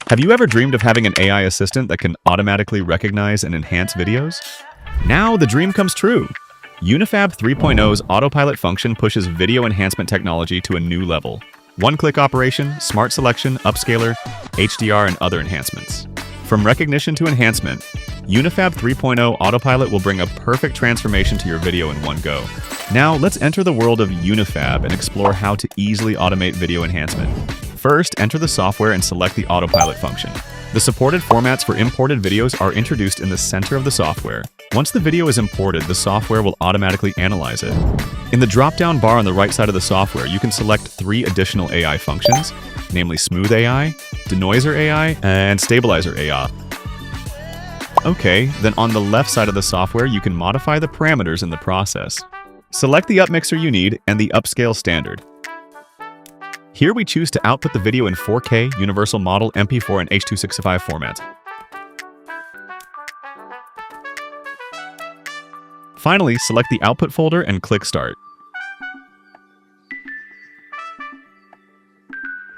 Have you ever dreamed of having an AI assistant that can automatically recognize and enhance videos? Now the dream comes true. UniFab 3.0's autopilot function pushes video enhancement technology to a new level. One-click operation, smart selection, upscaler, HDR, and other enhancements. From recognition to enhancement, UniFab 3.0 Autopilot will bring a perfect transformation to your video in one go. Now, let's enter the world of UniFab and explore how to easily automate video enhancement. First, enter the software and select the Autopilot function. The supported formats for imported videos are introduced in the center of the software. Once the video is imported, the software will automatically analyze it. In the drop-down bar on the right side of the software, you can select 3 additional AI functions, namely Smooth AI, Denoiser AI, and Stabilizer AI. Okay, then on the left side of the software, you can modify the parameters in the process. Select the upmixer you need and the upscale standard. Here we choose to output the video in 4K, Universal Model, MP4, and H.265 formats. Finally, select the output folder and click Start.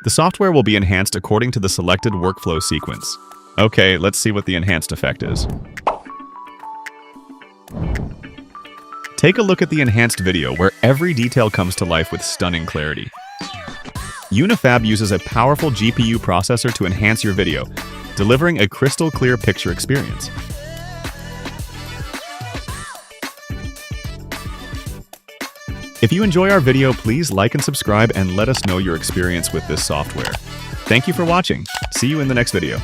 The software will be enhanced according to the selected workflow sequence. Okay, let's see what the enhanced effect is. Take a look at the enhanced video where every detail comes to life with stunning clarity. UniFab uses a powerful GPU processor to enhance your video, delivering a crystal clear picture experience. If you enjoy our video, please like and subscribe and let us know your experience with this software. Thank you for watching. See you in the next video.